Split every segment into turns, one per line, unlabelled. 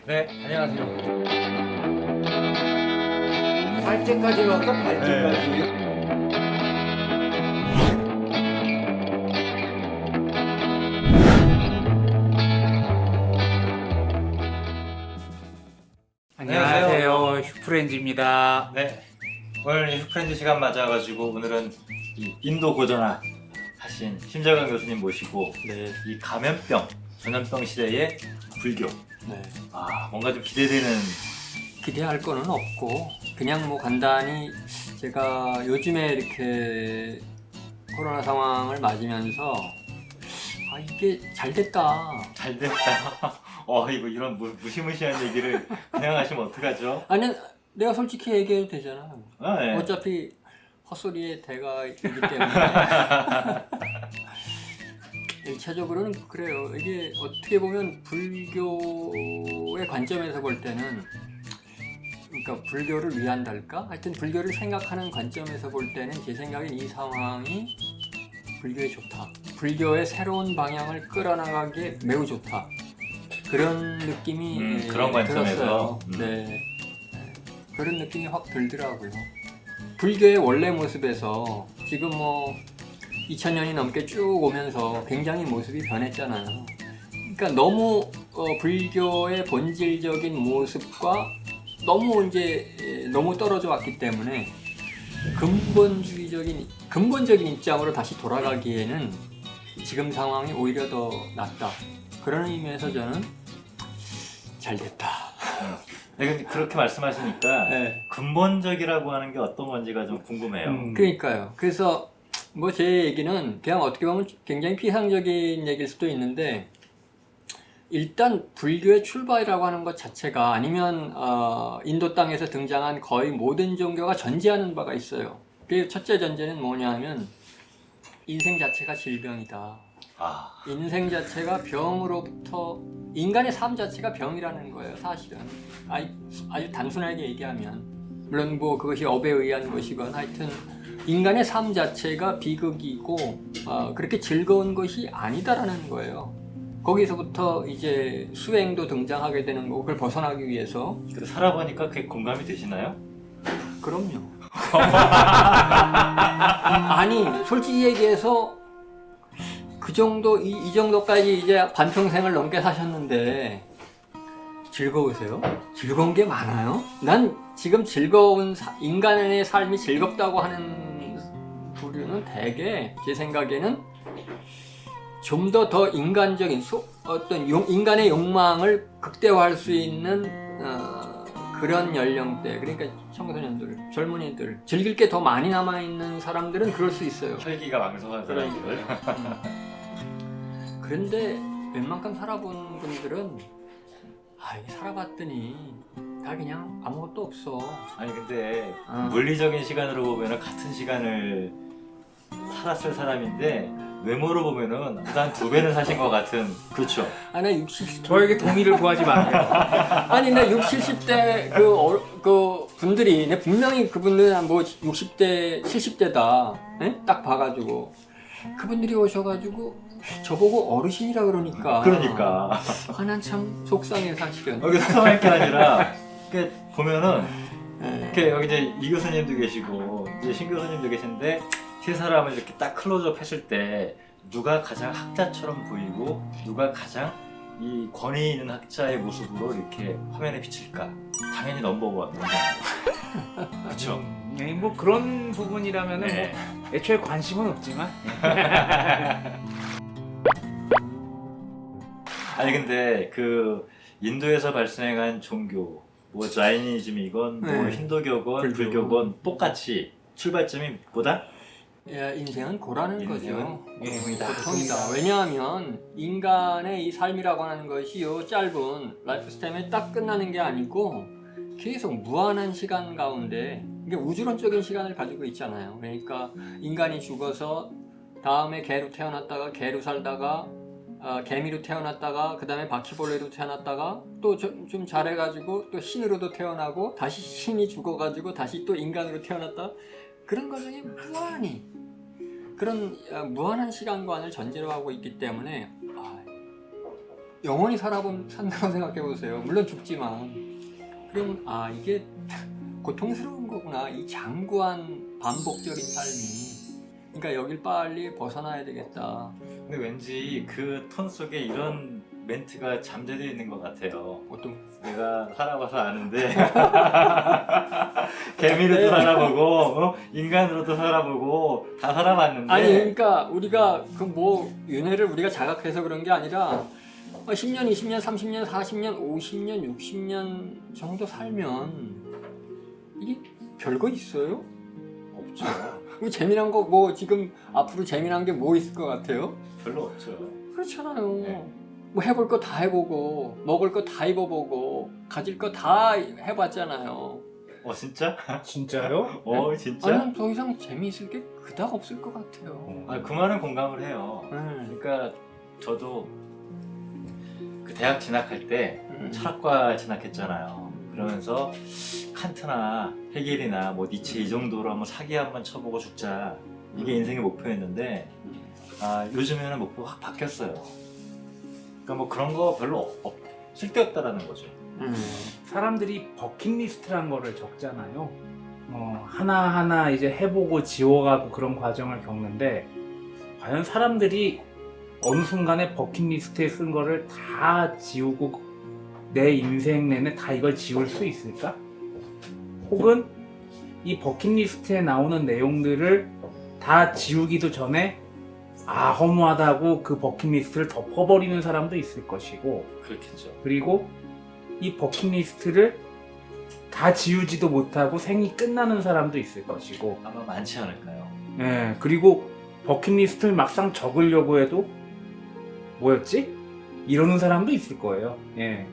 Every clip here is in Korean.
네, 안녕하세요.
발제까지 넣었어? 발제까지.
안녕하세요. 슈프렌즈입니다.
네, 오늘 휴프렌즈 시간 맞아가지고 오늘은 이 인도 고전학 하신 심재관 교수님 모시고
네.
이 감염병, 전염병 시대의 불교.
네.
뭔가 좀 기대되는.
기대할 거는 없고 그냥 뭐 간단히 제가 요즘에 이렇게 코로나 상황을 맞으면서 이게 잘 됐다.
잘 됐다. 이거 이런 무시무시한 얘기를 그냥 하시면 어떡하죠?
아니 내가 솔직히 얘기해도 되잖아.
네.
어차피 헛소리의 대가 있기 때문에 1차적으로는 그래요. 이게 어떻게 보면 불교의 관점에서 볼 때는, 그러니까 불교를 위한달까? 하여튼 불교를 생각하는 관점에서 볼 때는 제 생각엔 이 상황이 불교에 좋다. 불교의 새로운 방향을 끌어나가기에 매우 좋다. 그런 느낌이
그런 관점에서.
들었어요. 네. 그런 느낌이 확 들더라고요. 불교의 원래 모습에서 지금 뭐 2000년이 넘게 쭉 오면서 굉장히 모습이 변했잖아요. 그러니까 너무 불교의 본질적인 모습과 너무 떨어져 왔기 때문에 근본적인 입장으로 다시 돌아가기에는 지금 상황이 오히려 더 낫다. 그런 의미에서 저는 잘 됐다.
네, 근데 그렇게 말씀하시니까
네.
근본적이라고 하는 게 어떤 건지가 좀 궁금해요.
그러니까요. 그래서 뭐 제 얘기는 그냥 어떻게 보면 굉장히 피상적인 얘기일 수도 있는데, 일단 불교의 출발이라고 하는 것 자체가, 아니면 인도 땅에서 등장한 거의 모든 종교가 전제하는 바가 있어요. 그 첫째 전제는 뭐냐면 인생 자체가 질병이다. 인생 자체가 병으로부터, 인간의 삶 자체가 병이라는 거예요. 사실은 아주 단순하게 얘기하면, 물론 뭐 그것이 업에 의한 것이건 하여튼 인간의 삶 자체가 비극이고 그렇게 즐거운 것이 아니다라는 거예요. 거기서부터 이제 수행도 등장하게 되는 거고, 그걸 벗어나기 위해서.
살아보니까 그게 공감이 되시나요?
그럼요. 아니 솔직히 얘기해서 그 정도 이 정도까지 이제 반평생을 넘게 사셨는데 즐거우세요? 즐거운 게 많아요? 난 지금 인간의 삶이 즐겁다고 하는 부류는 대개 제 생각에는 좀 더 인간적인 어떤 인간의 욕망을 극대화할 수 있는 그런 연령대, 그러니까 청소년들, 젊은이들, 즐길 게 더 많이 남아있는 사람들은 그럴 수 있어요.
혈기가 왕성한 사람들.
그런데 웬만큼 살아본 분들은 이게 살아봤더니 다 그냥 아무것도 없어.
아니 근데 물리적인 시간으로 보면은 같은 시간을 살았을 사람인데 외모로 보면은 한 2배는 사신 것 같은. 그렇죠.
나 60,
저에게 동의를 구하지 마세요.
아니 나 60, 70대 그 분들이, 내 분명히 그분들은 뭐 60대, 70대다 딱 봐가지고 그분들이 오셔가지고 저보고 어르신이라 그러니까. 난 참 속상해 사실은.
여기 속상할 게 아니라 이렇게 보면은 이렇게 여기 이제 이 교수님도 계시고 이제 신 교수님도 계신데, 세 사람을 이렇게 딱 클로즈업 했을 때 누가 가장 학자처럼 보이고 누가 가장 이 권위 있는 학자의 모습으로 이렇게 화면에 비칠까? 당연히 넘버원. 그렇죠.
네, 뭐 그런 부분이라면은
네.
뭐 애초에 관심은 없지만.
아니 근데 그 인도에서 발생한 종교, 뭐 자이니즘이건 뭐
네.
힌두교건 불교건 똑같이 출발점이 뭐다?
인생은 고라는 거죠.
인생이다.
보통이다. 왜냐하면 인간의 이 삶이라고 하는 것이요, 짧은 라이프 스템에 딱 끝나는 게 아니고 계속 무한한 시간 가운데, 이게 우주론적인 시간을 가지고 있잖아요. 그러니까 인간이 죽어서 다음에 개로 태어났다가 개로 살다가 개미로 태어났다가 그 다음에 바퀴벌레로 태어났다가 또 좀 잘해가지고 또 신으로도 태어나고, 다시 신이 죽어가지고 다시 또 인간으로 태어났다. 그런 과정이 무한히, 그런 무한한 시간관을 전제로 하고 있기 때문에 영원히 산다고 생각해 보세요. 물론 죽지만. 그러면 이게 고통스러운 거구나. 이 장구한 반복적인 삶이. 그러니까 여길 빨리 벗어나야 되겠다.
근데 왠지 그 톤 속에 이런 멘트가 잠재되어 있는 것 같아요.
어떤
내가 살아봐서 아는데 개미로도 살아보고 인간으로도 살아보고 다 살아봤는데
아니 그러니까 우리가 그 뭐 윤회를 우리가 자각해서 그런 게 아니라 10년, 20년, 30년, 40년, 50년, 60년 정도 살면 이게 별거 있어요?
없죠.
뭐 재미난 거 뭐 지금 앞으로 재미난 게 뭐 있을 것 같아요?
별로 없죠.
그렇잖아요.
네.
뭐 해볼 거 다 해보고 먹을 거 다 입어보고 가질 거 다 해봤잖아요.
진짜?
진짜요?
진짜?
아니 더 이상 재미있을 게 그닥 없을 것 같아요.
그 말은 공감을 해요.
네.
그러니까 저도 그 대학 진학할 때
음.
철학과 진학했잖아요. 그러면서 칸트나 헤겔이나 뭐 니체 이 정도로 한번 사기 한번 쳐보고 죽자. 이게 인생의 목표였는데 요즘에는 목표가 확 바뀌었어요. 그러니까 뭐 그런 거 별로 쓸데없다라는 거죠.
사람들이 버킷리스트란 거를 적잖아요. 하나하나 이제 해보고 지워가고 그런 과정을 겪는데 과연 사람들이 어느 순간에 버킷리스트에 쓴 거를 다 지우고 내 인생 내내 다 이걸 지울 수 있을까? 혹은 이 버킷리스트에 나오는 내용들을 다 지우기도 전에 허무하다고 그 버킷리스트를 덮어버리는 사람도 있을 것이고,
그렇겠죠.
그리고 이 버킷리스트를 다 지우지도 못하고 생이 끝나는 사람도 있을 것이고,
아마 많지 않을까요?
예, 그리고 버킷리스트를 막상 적으려고 해도 뭐였지? 이러는 사람도 있을 거예요. 예.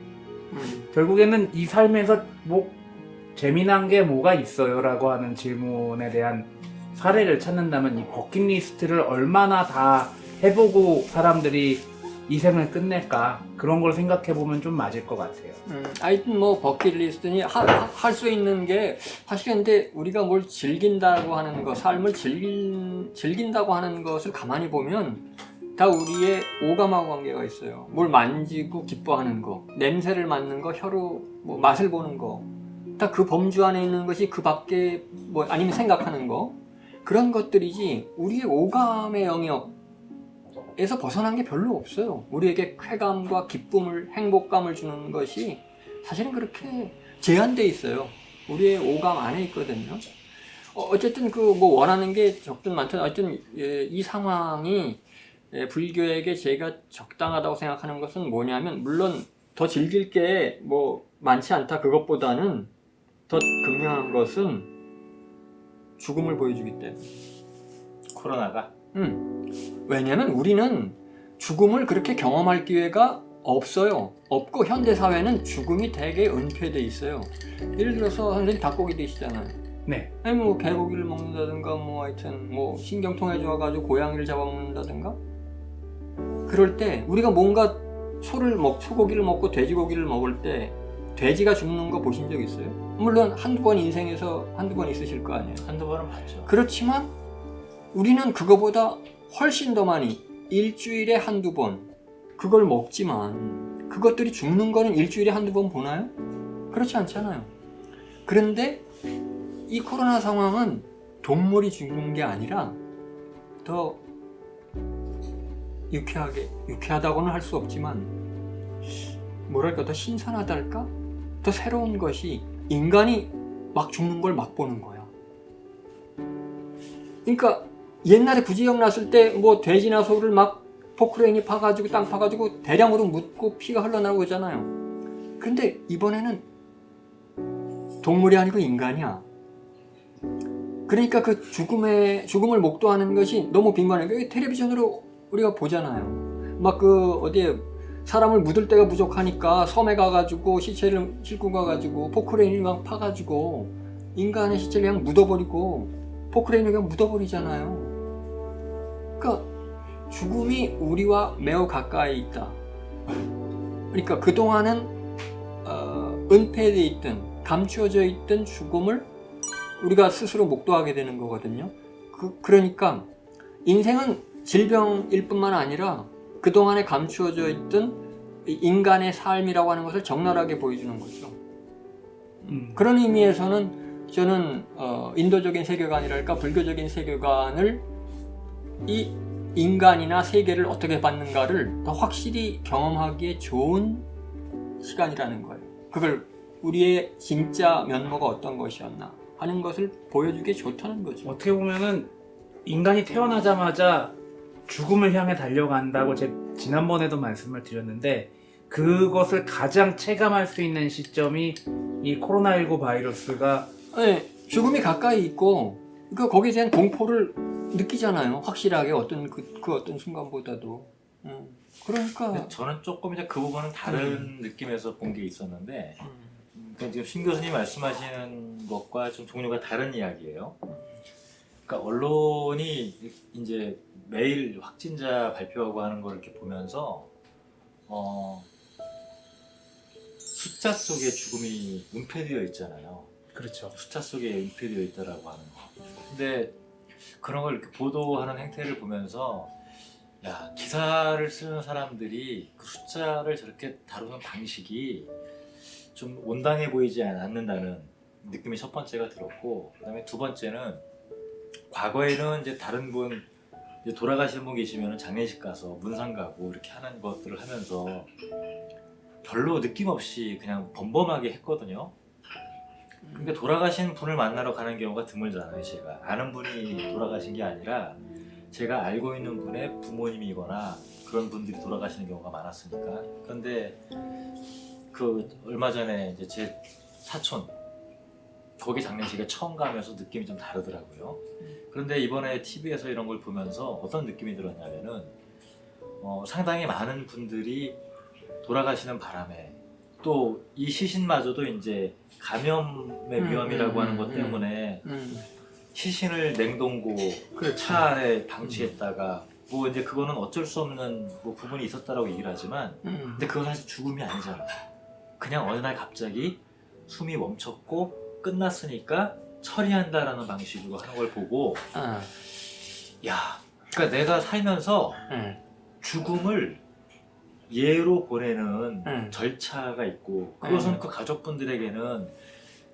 결국에는 이 삶에서 뭐 재미난 게 뭐가 있어요? 라고 하는 질문에 대한 사례를 찾는다면 이 버킷리스트를 얼마나 다 해보고 사람들이 이 생을 끝낼까, 그런 걸 생각해보면 좀 맞을 것 같아요.
하여튼 뭐 버킷리스트니 할 수 있는 게 사실 근데 우리가 뭘 즐긴다고 하는 거, 삶을 즐긴다고 하는 것을 가만히 보면 다 우리의 오감하고 관계가 있어요. 뭘 만지고 기뻐하는 거, 냄새를 맡는 거, 혀로 뭐 맛을 보는 거, 다 그 범주 안에 있는 것이 그 밖에 뭐 아니면 생각하는 거, 그런 것들이지 우리의 오감의 영역에서 벗어난 게 별로 없어요. 우리에게 쾌감과 기쁨을, 행복감을 주는 것이 사실은 그렇게 제한돼 있어요. 우리의 오감 안에 있거든요. 어쨌든 그 뭐 원하는 게 적든 많든 어쨌든 이 상황이 불교에게 제가 적당하다고 생각하는 것은 뭐냐면, 물론 더 즐길 게 뭐 많지 않다 그것보다는 더 극명한 것은 죽음을 보여주기 때문에.
코로나가?
왜냐면 우리는 죽음을 그렇게 경험할 기회가 없어요. 없고 현대사회는 죽음이 되게 은폐돼 있어요. 예를 들어서 선생님 닭고기 드시잖아요.
네.
아니 뭐 개고기를 먹는다든가 뭐 하여튼 뭐 신경통에 좋아가지고 고양이를 잡아먹는다든가, 그럴 때 우리가 뭔가 소고기를 먹고 돼지고기를 먹을 때 돼지가 죽는 거 보신 적 있어요? 물론 한두 번 인생에서 한두 번 있으실 거 아니에요.
한두 번은 봤죠.
그렇지만 우리는 그거보다 훨씬 더 많이 일주일에 한두 번 그걸 먹지만, 그것들이 죽는 거는 일주일에 한두 번 보나요? 그렇지 않잖아요. 그런데 이 코로나 상황은 동물이 죽는 게 아니라 더 유쾌하다고는 할 수 없지만 뭐랄까 더 신선하달까? 더 새로운 것이 인간이 막 죽는 걸 맛보는 거야. 그러니까 옛날에 구지역 났을 때 뭐 돼지나 소를 막 포크레인이 파가지고 땅 파가지고 대량으로 묻고 피가 흘러나오고 있잖아요. 근데 이번에는 동물이 아니고 인간이야. 그러니까 그 죽음을 목도하는 것이 너무 빈번해. 텔레비전으로 우리가 보잖아요. 막 그 어디에 사람을 묻을 데가 부족하니까 섬에 가가지고 시체를 싣고 가가지고 포크레인을 막 파가지고 인간의 시체를 그냥 묻어버리고 포크레인을 그냥 묻어버리잖아요. 그러니까 죽음이 우리와 매우 가까이 있다. 그러니까 그동안은 은폐되어 있던, 감추어져 있던 죽음을 우리가 스스로 목도하게 되는 거거든요. 그러니까 인생은 질병일 뿐만 아니라 그동안에 감추어져 있던 인간의 삶이라고 하는 것을 적나라하게 보여주는 거죠. 그런 의미에서는 저는 인도적인 세계관이랄까 불교적인 세계관을 이 인간이나 세계를 어떻게 받는가를 더 확실히 경험하기에 좋은 시간이라는 거예요. 그걸 우리의 진짜 면모가 어떤 것이었나 하는 것을 보여주기에 좋다는 거죠.
어떻게 보면은 인간이 태어나자마자 죽음을 향해 달려간다고 제가 지난번에도 말씀을 드렸는데, 그것을 가장 체감할 수 있는 시점이 이 코로나19 바이러스가
네, 죽음이 가까이 있고 거기에 대한 공포를 느끼잖아요. 확실하게 어떤 그 어떤 순간보다도. 그러니까
근데 저는 조금 이제 그 부분은 다른 느낌에서 본 게 있었는데, 그러니까 지금 신 교수님 말씀하시는 것과 좀 종류가 다른 이야기예요. 그러니까 언론이 이제 매일 확진자 발표하고 하는 걸 이렇게 보면서 숫자 속에 죽음이 은폐되어 있잖아요.
그렇죠.
숫자 속에 은폐되어 있다라고 하는 거. 근데 그런 걸 이렇게 보도하는 행태를 보면서, 야, 기사를 쓰는 사람들이 그 숫자를 저렇게 다루는 방식이 좀 온당해 보이지 않는다는 느낌이 첫 번째가 들었고, 그다음에 두 번째는 과거에는 이제 다른 분 이제 돌아가신 분 계시면 장례식 가서 문상 가고 이렇게 하는 것들을 하면서 별로 느낌 없이 그냥 범범하게 했거든요. 근데 돌아가신 분을 만나러 가는 경우가 드물잖아요. 제가 아는 분이 돌아가신 게 아니라 제가 알고 있는 분의 부모님이거나 그런 분들이 돌아가시는 경우가 많았으니까. 그런데 그 얼마 전에 이제 제 사촌 거기 장례식에 처음 가면서 느낌이 좀 다르더라고요. 그런데 이번에 TV에서 이런 걸 보면서 어떤 느낌이 들었냐면은 상당히 많은 분들이 돌아가시는 바람에 또 이 시신마저도 이제 감염의 위험이라고 하는 것 때문에 시신을 냉동고
그렇죠.
차 안에 방치했다가 뭐 이제 그거는 어쩔 수 없는 뭐 부분이 있었다라고 얘기를 하지만, 근데 그건 사실 죽음이 아니잖아. 그냥 어느 날 갑자기 숨이 멈췄고 끝났으니까 처리한다라는 방식으로 하는 걸 보고, 야, 그러니까 내가 살면서 죽음을 예로 보내는 절차가 있고, 그것은 그 가족분들에게는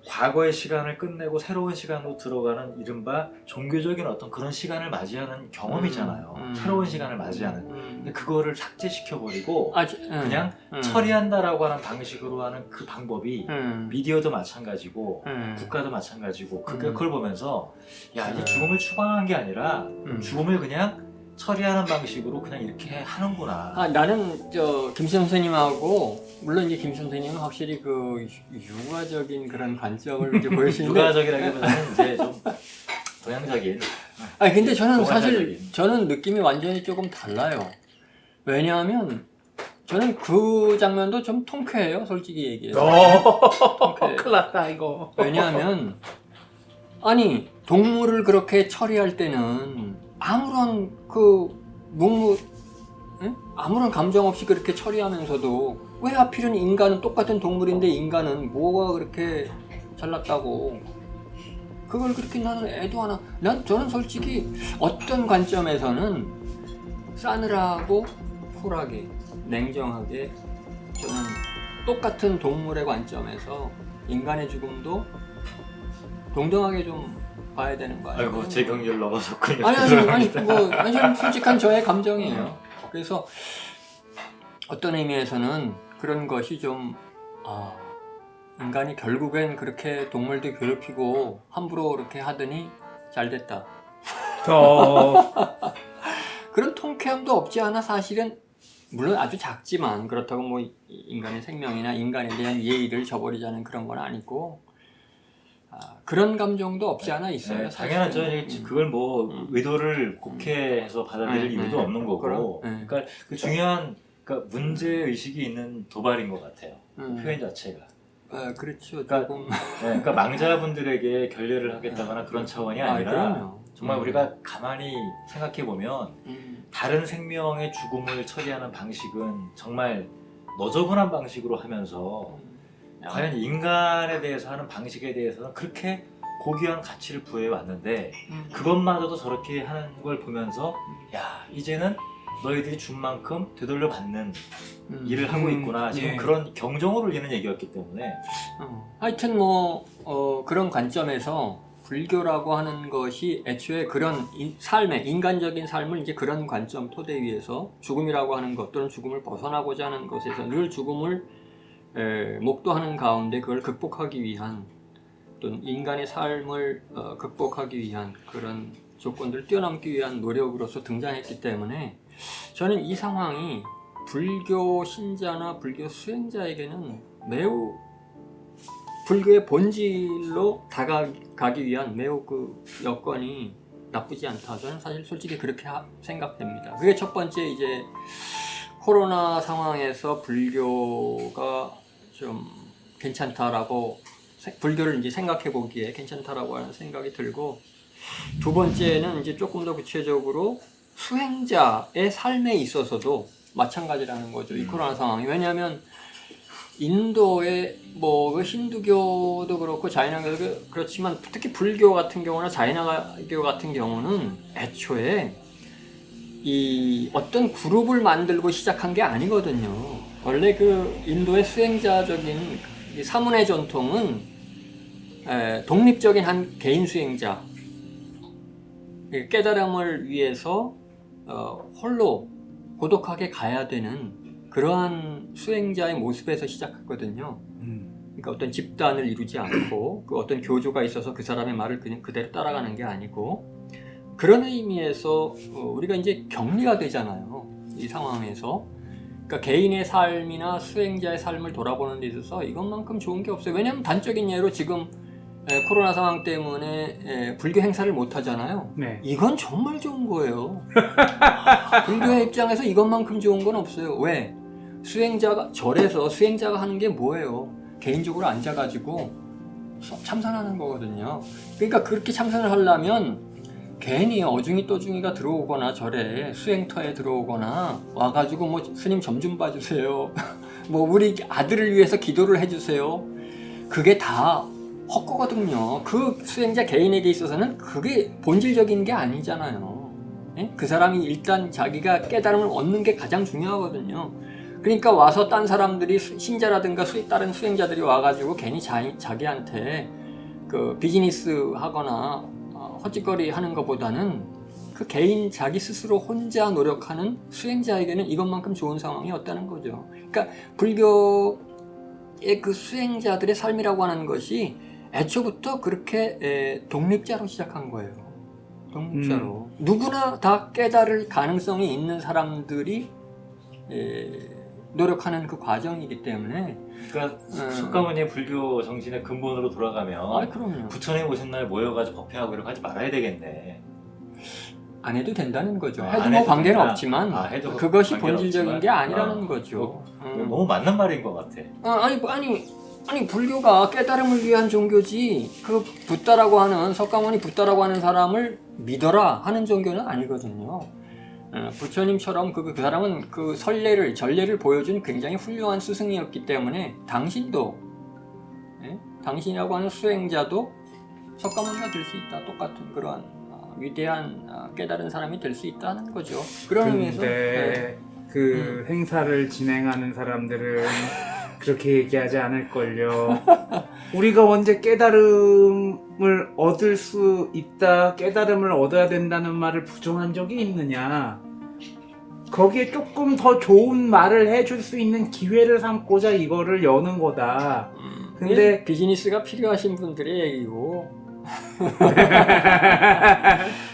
과거의 시간을 끝내고 새로운 시간으로 들어가는 이른바 종교적인 어떤 그런 시간을 맞이하는 경험이잖아요. 새로운 시간을 맞이하는. 근데 그거를 삭제시켜버리고 그냥 처리한다라고 하는 방식으로 하는 그 방법이 미디어도 마찬가지고 국가도 마찬가지고, 그걸 보면서 야, 이제 죽음을 추방한 게 아니라 죽음을 그냥 처리하는 방식으로 그냥 이렇게 하는구나.
나는 김 선생님하고, 물론 이제 김 선생님은 확실히 그 유가적인 그런 관점을 이제 보여주시는데,
유가적이라기보다는 이제 좀 동양적인.
근데 저는 사실
동양적인.
저는 느낌이 완전히 조금 달라요. 왜냐하면 저는 그 장면도 좀 통쾌해요, 솔직히 얘기해서. 통쾌해요.
큰일 났다 이거.
왜냐하면 아니, 동물을 그렇게 처리할 때는 아무런 아무런 감정 없이 그렇게 처리하면서도 왜 하필은 인간은 똑같은 동물인데 인간은 뭐가 그렇게 잘났다고 그걸 그렇게 나는 애도 하나. 저는 솔직히 어떤 관점에서는 싸늘하고 쿨하게 냉정하게 저는 똑같은 동물의 관점에서 인간의 죽음도 동등하게 좀 봐야 되는 거 아니에요?
아이고, 제 경계를 넘어섰군요.
아니, 솔직한 저의 감정이에요. 그래서 어떤 의미에서는 그런 것이 좀, 인간이 결국엔 그렇게 동물도 괴롭히고 함부로 그렇게 하더니 잘 됐다. 그런 통쾌함도 없지 않아 사실은. 물론 아주 작지만 그렇다고 뭐 인간의 생명이나 인간에 대한 예의를 저버리자는 그런 건 아니고, 그런 감정도 없지 않아 있어요.
네, 당연하죠. 그걸 뭐 의도를 곡해해서 받아들일 이유도 없는 거고. 그러니까 그 중요한 문제 의식이 있는 도발인 것 같아요. 표현 자체가.
그렇죠.
그러니까,
조금.
그러니까 망자분들에게 결례를 하겠다거나 그런 차원이 아니라
그럼요.
정말 우리가 가만히 생각해 보면 다른 생명의 죽음을 처리하는 방식은 정말 너저분한 방식으로 하면서 과연 인간에 대해서 하는 방식에 대해서는 그렇게 고귀한 가치를 부여해 왔는데 그것마저도 저렇게 하는 걸 보면서 야, 이제는 너희들이 준 만큼 되돌려 받는 일을 하고 있구나. 지금
예.
그런 경종을 울리는 얘기였기 때문에
하여튼 뭐 그런 관점에서 불교라고 하는 것이 애초에 그런 삶의 인간적인 삶을 이제 그런 관점 토대 위에서 죽음이라고 하는 것 또는 죽음을 벗어나고자 하는 것에서 늘 죽음을 목도하는 가운데 그걸 극복하기 위한 또는 인간의 삶을 극복하기 위한 그런 조건들을 뛰어넘기 위한 노력으로서 등장했기 때문에 저는 이 상황이 불교 신자나 불교 수행자에게는 매우 불교의 본질로 다가가기 위한 매우 그 여건이 나쁘지 않다. 저는 사실 솔직히 그렇게 생각됩니다. 그게 첫 번째 이제 코로나 상황에서 불교가 좀 괜찮다라고 불교를 이제 생각해 보기에 괜찮다라고 하는 생각이 들고 두 번째는 이제 조금 더 구체적으로 수행자의 삶에 있어서도 마찬가지라는 거죠. 이 코로나 상황이. 왜냐하면 인도의 뭐 힌두교도 그렇고 자이나교도 그렇지만 특히 불교 같은 경우나 자이나교 같은 경우는 애초에 이 어떤 그룹을 만들고 시작한 게 아니거든요. 원래 그 인도의 수행자적인 사문의 전통은 독립적인 한 개인 수행자 깨달음을 위해서 홀로 고독하게 가야 되는 그러한 수행자의 모습에서 시작했거든요. 그러니까 어떤 집단을 이루지 않고 그 어떤 교조가 있어서 그 사람의 말을 그냥 그대로 따라가는 게 아니고 그런 의미에서 우리가 이제 격리가 되잖아요. 이 상황에서. 그러니까 개인의 삶이나 수행자의 삶을 돌아보는 데 있어서 이것만큼 좋은 게 없어요. 왜냐하면 단적인 예로 지금 코로나 상황 때문에 불교 행사를 못 하잖아요.
네.
이건 정말 좋은 거예요. 불교의 입장에서 이것만큼 좋은 건 없어요. 왜? 수행자가 절에서 수행자가 하는 게 뭐예요? 개인적으로 앉아가지고 참선하는 거거든요. 그러니까 그렇게 참선을 하려면 괜히 어중이 떠중이가 들어오거나 절에 수행터에 들어오거나 와가지고 뭐 스님 점 좀 봐주세요. 뭐 우리 아들을 위해서 기도를 해주세요. 그게 다 헛거거든요. 그 수행자 개인에게 있어서는 그게 본질적인 게 아니잖아요. 예? 그 사람이 일단 자기가 깨달음을 얻는 게 가장 중요하거든요. 그러니까 와서 딴 사람들이 신자라든가 다른 수행자들이 와가지고 괜히 자기한테 그 비즈니스 하거나 헛짓거리 하는 것보다는 그 개인 자기 스스로 혼자 노력하는 수행자에게는 이것만큼 좋은 상황이 없다는 거죠. 그러니까 불교의 그 수행자들의 삶이라고 하는 것이 애초부터 그렇게 독립자로 시작한 거예요. 독립자로. 누구나 다 깨달을 가능성이 있는 사람들이 노력하는 그 과정이기 때문에
그러니까 석가모니의 불교 정신의 근본으로 돌아가면
그럼요.
부처님 오신 날 모여가지고 법회하고 이렇게 하지 말아야 되겠네.
안 해도 된다는 거죠.
안
해도 뭐
해도
관계는
된다?
없지만
해도
그것이
관계는
본질적인
없지만?
게 아니라는 거죠.
너무 맞는 말인 것 같아.
아니 불교가 깨달음을 위한 종교지 그 붓다라고 하는 석가모니 붓다라고 하는 사람을 믿어라 하는 종교는 아니거든요. 부처님처럼 그 사람은 그 전례를 보여준 굉장히 훌륭한 스승이었기 때문에 당신도 당신이라고 하는 수행자도 석가모니가 될 수 있다. 똑같은 그러한 위대한 깨달은 사람이 될 수 있다는 거죠. 그런 의미에서
근데 그 행사를 진행하는 사람들은 그렇게 얘기하지 않을걸요. 우리가 언제 깨달음을 얻을 수 있다, 깨달음을 얻어야 된다는 말을 부정한 적이 있느냐. 거기에 조금 더 좋은 말을 해줄 수 있는 기회를 삼고자 이거를 여는 거다. 근데
비즈니스가 필요하신 분들의 얘기고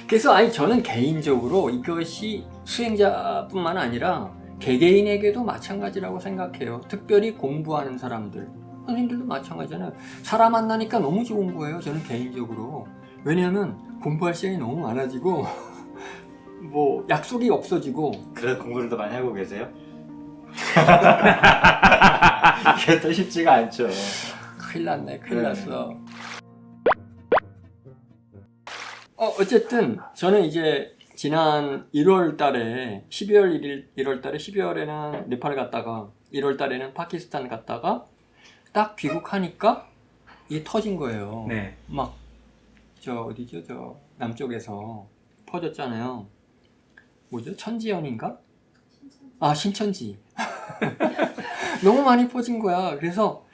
그래서 저는 개인적으로 이것이 수행자뿐만 아니라 개개인에게도 마찬가지라고 생각해요. 특별히 공부하는 사람들, 선생님들도 마찬가지잖아요. 사람 만나니까 너무 좋은 거예요. 저는 개인적으로. 왜냐하면 공부할 시간이 너무 많아지고 뭐 약속이 없어지고.
그래서 공부를 더 많이 하고 계세요? 이게 또 쉽지가 않죠.
큰일 났어. 어쨌든 저는 이제 지난 1월 달에 1월 달에 12월에는 네팔 갔다가 1월 달에는 파키스탄 갔다가 딱 귀국하니까 이게 터진 거예요.
네.
막 어디죠? 남쪽에서 퍼졌잖아요. 뭐죠? 천지연인가? 아, 신천지. 너무 많이 퍼진 거야. 그래서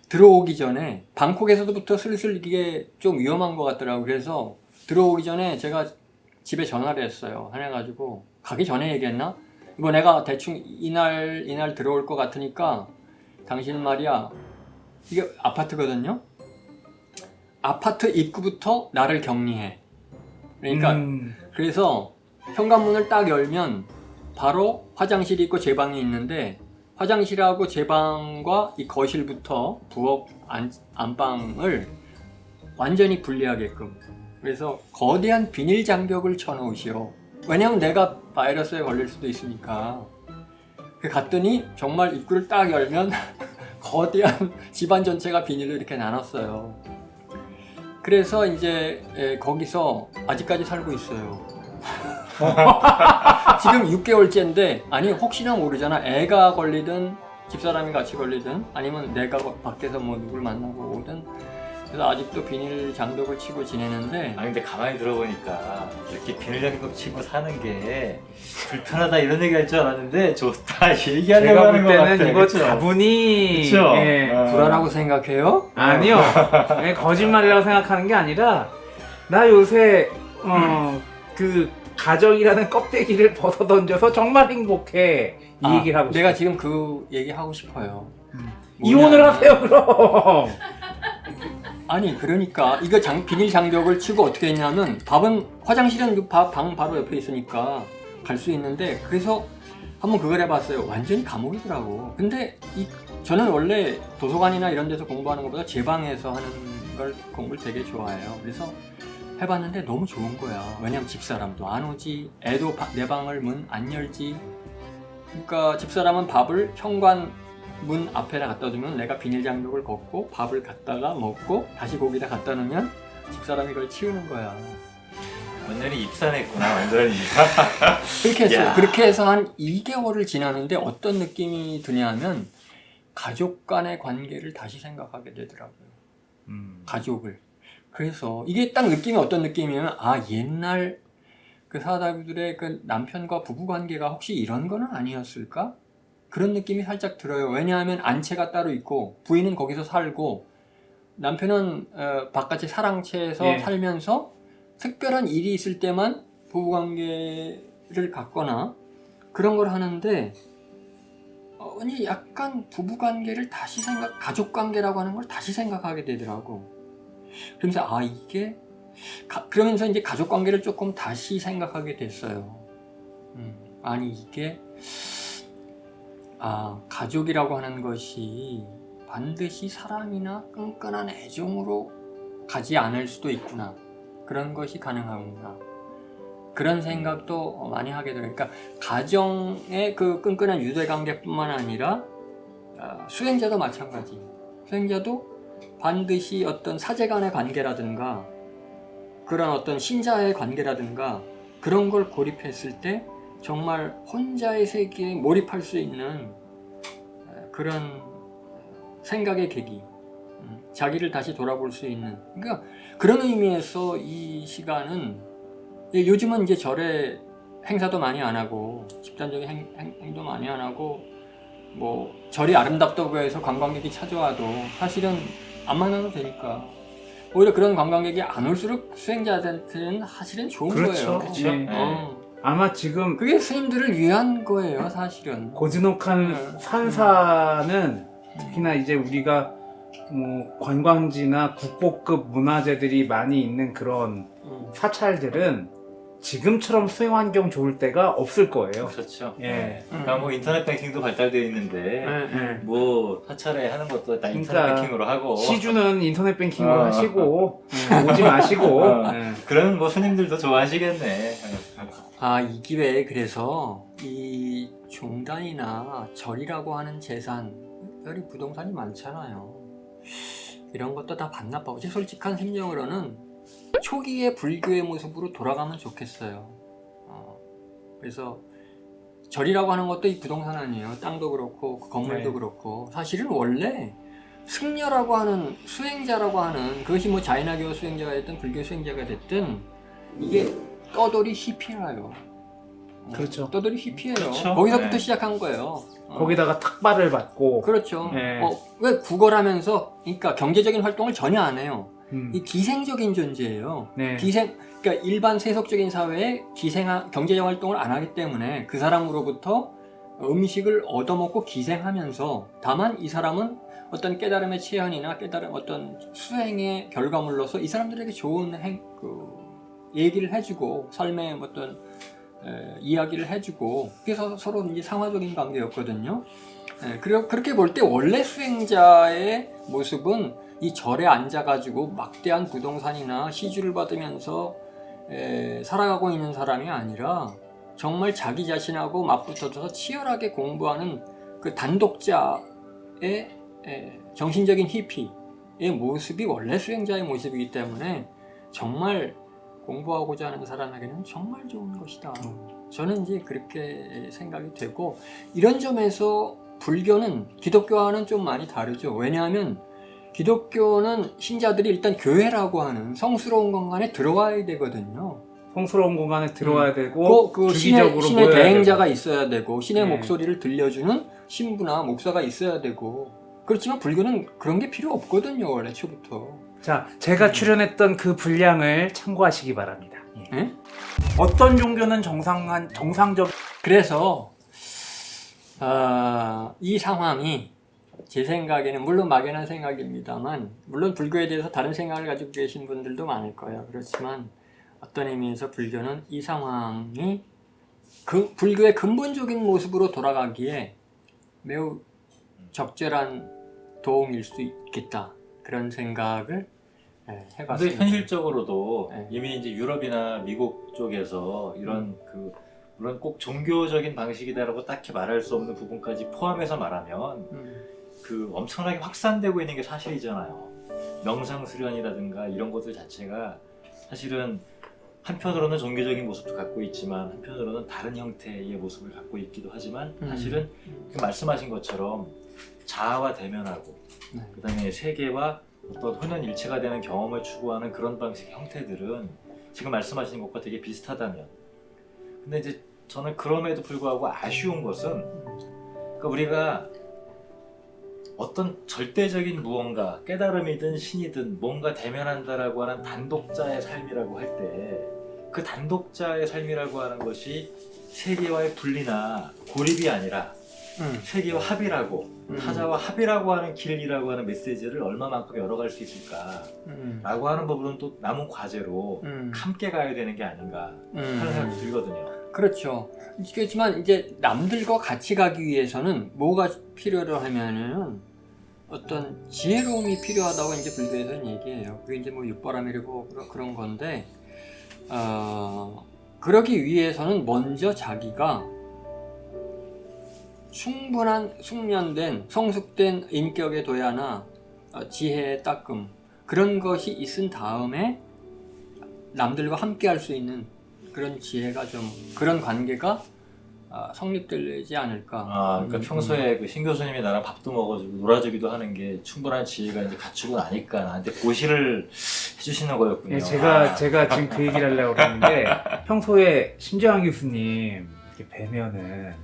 들어오기 전에 방콕에서부터 슬슬 이게 좀 위험한 것 같더라고. 그래서 들어오기 전에 제가 집에 전화를 했어요. 해가지고 가기 전에 얘기했나? 뭐 내가 대충 이날 들어올 것 같으니까 당신 말이야, 이게 아파트거든요. 아파트 입구부터 나를 격리해. 그러니까 그래서 현관문을 딱 열면 바로 화장실이 있고 제 방이 있는데, 화장실하고 제 방과 이 거실부터 부엌 안방을 완전히 분리하게끔, 그래서 거대한 비닐 장벽을 쳐놓으시오. 왜냐면 내가 바이러스에 걸릴 수도 있으니까. 갔더니 정말 입구를 딱 열면 거대한 집안 전체가 비닐로 이렇게 나눴어요. 그래서 이제 거기서 아직까지 살고 있어요. 지금 6개월째인데, 아니 혹시나 모르잖아. 애가 걸리든 집사람이 같이 걸리든 아니면 내가 밖에서 뭐 누굴 만나고 오든, 그래서 아직도 비닐 장벽을 치고 지내는데.
아니 근데 가만히 들어보니까 이렇게 비닐 장벽 치고 사는 게 불편하다 이런 얘기 할 줄 알았는데 좋다 얘기하려고
제가
하는
볼
것
때는
같아.
이거
그쵸?
다분히
그쵸?
예,
불안하고 생각해요?
아니요. 예, 거짓말이라고 생각하는 게 아니라, 나 요새 그 가정이라는 껍데기를 벗어 던져서 정말 행복해, 이 얘기를 하고
내가
싶어요.
지금 그 얘기 하고 싶어요.
이혼을 하세요 그럼.
아니 그러니까 이거 비닐 장벽을 치고 어떻게 했냐면, 밥은 화장실은 방 바로 옆에 있으니까 갈 수 있는데, 그래서 한번 그걸 해봤어요. 완전히 감옥이더라고. 근데 저는 원래 도서관이나 이런 데서 공부하는 것보다 제 방에서 하는 걸 공부를 되게 좋아해요. 그래서 해봤는데 너무 좋은 거야. 왜냐면 집사람도 안 오지, 애도 내 방을 문 안 열지. 그러니까 집사람은 밥을 현관 문 앞에다 갖다 두면 내가 비닐 장벽을 걷고 밥을 갖다가 먹고 다시 거기다 갖다 놓으면 집사람이 그걸 치우는 거야.
완전히 입산했구나 완전히.
그렇게 했어요.
야.
그렇게 해서 한 2개월을 지나는데 어떤 느낌이 드냐면, 가족 간의 관계를 다시 생각하게 되더라고요. 가족을. 그래서 이게 딱 느낌이 어떤 느낌이냐면, 아, 옛날 그 사다구들의 그 남편과 부부 관계가 혹시 이런 거는 아니었을까? 그런 느낌이 살짝 들어요. 왜냐하면 안채가 따로 있고 부인은 거기서 살고 남편은 바깥에 사랑채에서
예.
살면서 특별한 일이 있을 때만 부부관계를 갖거나 그런 걸 하는데, 아니 약간 부부관계를 다시 가족관계라고 하는 걸 다시 생각하게 되더라고. 그러면서 아, 이게 그러면서 이제 가족관계를 조금 다시 생각하게 됐어요. 아니 이게 가족이라고 하는 것이 반드시 사랑이나 끈끈한 애정으로 가지 않을 수도 있구나. 그런 것이 가능하구나. 그런 생각도 많이 하게 돼요. 그러니까 가정의 그 끈끈한 유대관계뿐만 아니라 수행자도 마찬가지. 수행자도 반드시 어떤 사제간의 관계라든가 그런 어떤 신자의 관계라든가 그런 걸 고립했을 때 정말 혼자의 세계에 몰입할 수 있는 그런 생각의 계기, 자기를 다시 돌아볼 수 있는, 그러니까 그런 의미에서 이 시간은, 요즘은 이제 절에 행사도 많이 안 하고 집단적인 행도 많이 안 하고 뭐 절이 아름답다고 해서 관광객이 찾아와도 사실은 안 만나도 되니까 오히려 그런 관광객이 안 올수록 수행자한테는 사실은 좋은
그렇죠.
거예요.
그렇죠.
네. 아마 지금
그게 스님들을 위한 거예요, 사실은.
고즈넉한 산사는 특히나 이제 우리가 뭐 관광지나 국보급 문화재들이 많이 있는 그런 사찰들은 지금처럼 수행 환경 좋을 때가 없을 거예요.
그렇죠.
예.
그러니까 뭐 인터넷 뱅킹도 발달되어 있는데
예.
뭐 사찰에 하는 것도 다 인터넷
그러니까
뱅킹으로 하고
시주는 인터넷 뱅킹으로 하시고 오지 마시고 예.
그런 뭐 스님들도 좋아하시겠네.
이 기회에 그래서 이 종단이나 절이라고 하는 재산, 특별히 부동산이 많잖아요. 이런 것도 다 반납하고, 제 솔직한 심정으로는 초기의 불교의 모습으로 돌아가면 좋겠어요. 그래서 절이라고 하는 것도 이 부동산 아니에요. 땅도 그렇고 건물도
네.
그렇고. 사실은 원래 승려라고 하는, 수행자라고 하는, 그것이 뭐 자인화교 수행자가 됐든 불교 수행자가 됐든 이게 떠돌이 히피라요.
그렇죠.
떠돌이 히피예요.
그렇죠.
거기서부터
네.
시작한 거예요.
거기다가 탁발을 받고
그렇죠.
네.
왜 구걸하면서 그러니까 경제적인 활동을 전혀 안 해요.
음,
이 기생적인 존재예요.
네.
그러니까 일반 세속적인 사회에 경제적 활동을 안 하기 때문에 그 사람으로부터 음식을 얻어먹고 기생하면서 다만 이 사람은 어떤 깨달음의 체현이나 어떤 수행의 결과물로서 이 사람들에게 좋은 얘기를 해주고 삶의 어떤 이야기를 해주고 그래서 서로 이제 상화적인 관계였거든요. 그리고 그렇게 볼 때 원래 수행자의 모습은 이 절에 앉아가지고 막대한 부동산이나 시주를 받으면서 살아가고 있는 사람이 아니라 정말 자기 자신하고 맞붙어서 치열하게 공부하는 그 단독자의 정신적인 히피의 모습이 원래 수행자의 모습이기 때문에 정말 공부하고자 하는 사람에게는 정말 좋은 것이다. 저는 이제 그렇게 생각이 되고 이런 점에서 불교는 기독교와는 좀 많이 다르죠. 왜냐하면 기독교는 신자들이 일단 교회라고 하는 성스러운 공간에 들어와야 되거든요.
성스러운 공간에 들어와야 되고
그
주기적으로
신의
모여야
대행자가
되고.
있어야 되고 신의
네.
목소리를 들려주는 신부나 목사가 있어야 되고 그렇지만 불교는 그런 게 필요 없거든요. 원래 초부터.
자, 제가 출연했던 그 분량을 참고하시기 바랍니다. 예.
예?
어떤 종교는 정상적
그래서 이 상황이 제 생각에는 물론 막연한 생각입니다만 물론 불교에 대해서 다른 생각을 가지고 계신 분들도 많을 거예요. 그렇지만 어떤 의미에서 불교는 이 상황이 불교의 근본적인 모습으로 돌아가기에 매우 적절한 도움일 수 있겠다. 그런 생각을
근데
해봤습니다.
현실적으로도
네.
이미 이제 유럽이나 미국 쪽에서 이런 물론 꼭 종교적인 방식이다라고 딱히 말할 수 없는 부분까지 포함해서 말하면 엄청나게 확산되고 있는 게 사실이잖아요. 명상 수련이라든가 이런 것들 자체가 사실은 한편으로는 종교적인 모습도 갖고 있지만 한편으로는 다른 형태의 모습을 갖고 있기도 하지만 사실은 그 말씀하신 것처럼 자아와 대면하고
네.
그다음에 세계와 어떤 혼연일체가 되는 경험을 추구하는 그런 방식의 형태들은 지금 말씀하신 것과 되게 비슷하다면 근데 이제 저는 그럼에도 불구하고 아쉬운 것은 그러니까 우리가 어떤 절대적인 무언가 깨달음이든 신이든 뭔가 대면한다라고 하는 단독자의 삶이라고 할 때 그 단독자의 삶이라고 하는 것이 세계와의 분리나 고립이 아니라 세계와 합이라고 타자와 합이라고 하는 길이라고 하는 메시지를 얼마만큼 열어갈 수 있을까라고 하는 부분은 또 남은 과제로 함께 가야 되는 게 아닌가 하는 생각이 들거든요.
그렇죠. 그렇지만 이제 남들과 같이 가기 위해서는 뭐가 필요로 하면은 어떤 지혜로움이 필요하다고 이제 불교에서는 얘기해요. 그게 이제 뭐 육바람이라고 그런 건데, 그러기 위해서는 먼저 자기가 충분한 숙련된 성숙된 인격의 도야나 지혜의 따끔 그런 것이 있은 다음에 남들과 함께 할 수 있는 그런 지혜가 좀 그런 관계가 성립되지 않을까.
그러니까 평소에 그 신 교수님이 나랑 밥도 먹어주고 놀아주기도 하는 게 충분한 지혜가 이제 갖추고 나니까 나한테 고시를 해주시는 거였군요.
예, 제가 지금 그 얘기를 하려고 그러는데 평소에 심재환 교수님 이렇게 뵈면은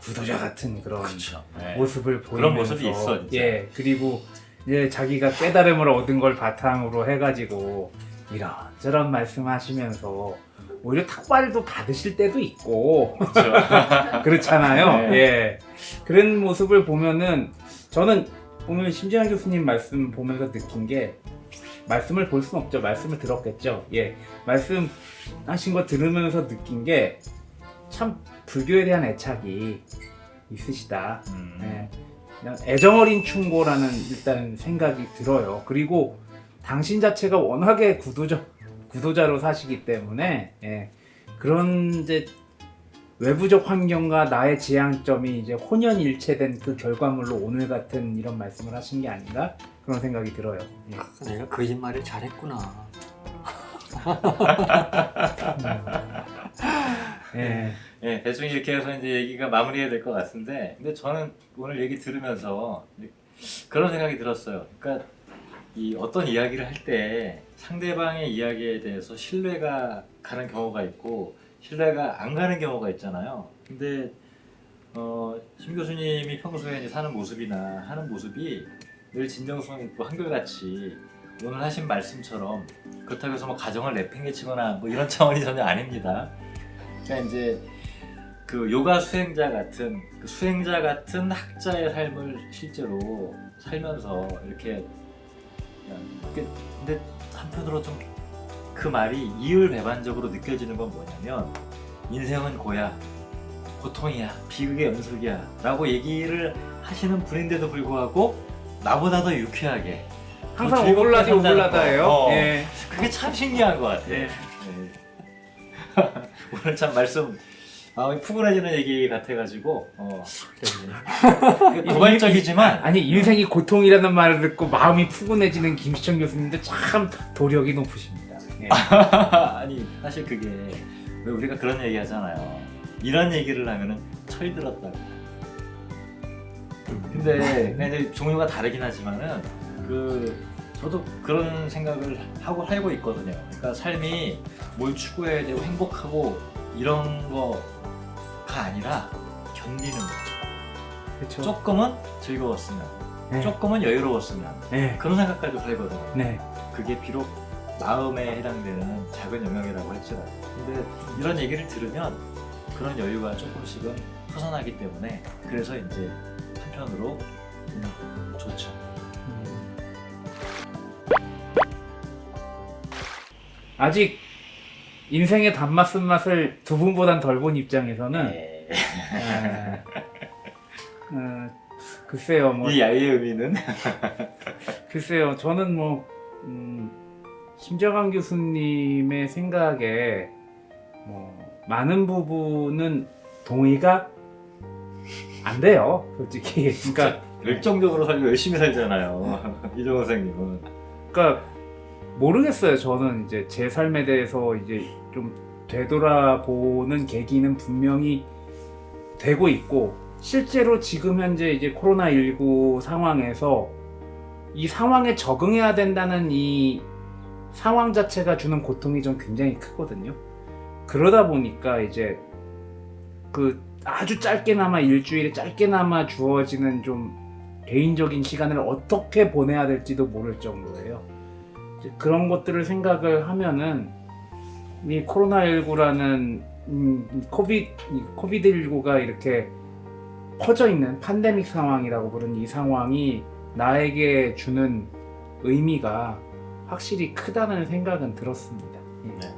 구도자 같은 그런
그렇죠. 네.
모습을 보이면서
그런 모습이 있어, 진짜.
예, 그리고 이제 자기가 깨달음을 얻은 걸 바탕으로 해가지고 이런저런 말씀하시면서 오히려 탁발도 받으실 때도 있고
그렇죠.
그렇잖아요.
네.
예, 그런 모습을 보면은 저는 오늘 심재환 교수님 말씀 보면서 느낀 게 말씀을 볼 수는 없죠. 말씀을 들었겠죠. 예, 말씀하신 거 들으면서 느낀 게 참 불교에 대한 애착이 있으시다. 예, 그냥 애정어린 충고라는 일단 생각이 들어요. 그리고 당신 자체가 워낙에 구도자로 사시기 때문에 예, 그런 이제 외부적 환경과 나의 지향점이 이제 혼연일체된 그 결과물로 오늘 같은 이런 말씀을 하신 게 아닌가 그런 생각이 들어요. 예.
내가 거짓말을 잘했구나.
예.
예, 대충 이렇게 해서 이제 얘기가 마무리해야 될 것 같은데, 근데 저는 오늘 얘기 들으면서 그런 생각이 들었어요. 그러니까 이 어떤 이야기를 할 때 상대방의 이야기에 대해서 신뢰가 가는 경우가 있고 신뢰가 안 가는 경우가 있잖아요. 근데 심 교수님이 평소에 이제 사는 모습이나 하는 모습이 늘 진정성 있고 한결같이 오늘 하신 말씀처럼 그렇다고 해서 뭐 가정을 내팽개치거나 뭐 이런 차원이 전혀 아닙니다. 그러니까 이제 그 요가 수행자 같은 학자의 삶을 실제로 살면서 이렇게 근데 한편으로 좀 그 말이 이율배반적으로 느껴지는 건 뭐냐면 인생은 고야, 고통이야, 비극의 연속이야 라고 얘기를 하시는 분인데도 불구하고 나보다 더 유쾌하게
항상
즐겁게
오글라디
산다는
오글라다예요.
거.
예.
그게 참 신기한 것 같아요.
예.
네. 오늘 참 말씀 마음이 푸근해지는 얘기 같아가지고 도발적이지만
아니 인생이 고통이라는 말을 듣고 마음이 푸근해지는 김시청 교수님도 참 도력이 높으십니다. 예.
아니 사실 그게 왜 우리가 그런 얘기 하잖아요. 이런 얘기를 하면은 철이 들었다고. 근데 그냥 이제 종류가 다르긴 하지만은 저도 그런 생각을 하고 살고 있거든요. 그러니까 삶이 뭘 추구해야 되고 행복하고 이런 거가 아니라 견디는 거.
그렇죠.
조금은 즐거웠으면,
네.
조금은 여유로웠으면
네.
그런 생각 가지고 살거든요.
네.
그게 비록 마음에 해당되는 작은 영역이라고 할지라도. 근데 이런 얘기를 들으면 그런 여유가 조금씩은 솟아나기 때문에 그래서 이제 한편으로 좋죠.
아직 인생의 단맛 쓴맛을 두 분보단 덜 본 입장에서는
네.
글쎄요 뭐
이 야유의 의미는
글쎄요 저는 뭐 심정환 교수님의 생각에 뭐 많은 부분은 동의가 안 돼요 솔직히. 그러니까
열정적으로 살고 열심히 살잖아요. 이종호 선생님은.
그러니까 모르겠어요. 저는 이제 제 삶에 대해서 이제 좀 되돌아보는 계기는 분명히 되고 있고, 실제로 지금 현재 이제 코로나19 상황에서 이 상황에 적응해야 된다는 이 상황 자체가 주는 고통이 좀 굉장히 크거든요. 그러다 보니까 이제 그 아주 짧게나마 일주일에 짧게나마 주어지는 좀 개인적인 시간을 어떻게 보내야 될지도 모를 정도예요. 이제 그런 것들을 생각을 하면은 이 코로나19라는 코비드19가 이렇게 퍼져 있는 팬데믹 상황이라고 부르는 이 상황이 나에게 주는 의미가 확실히 크다는 생각은 들었습니다. 예.
네.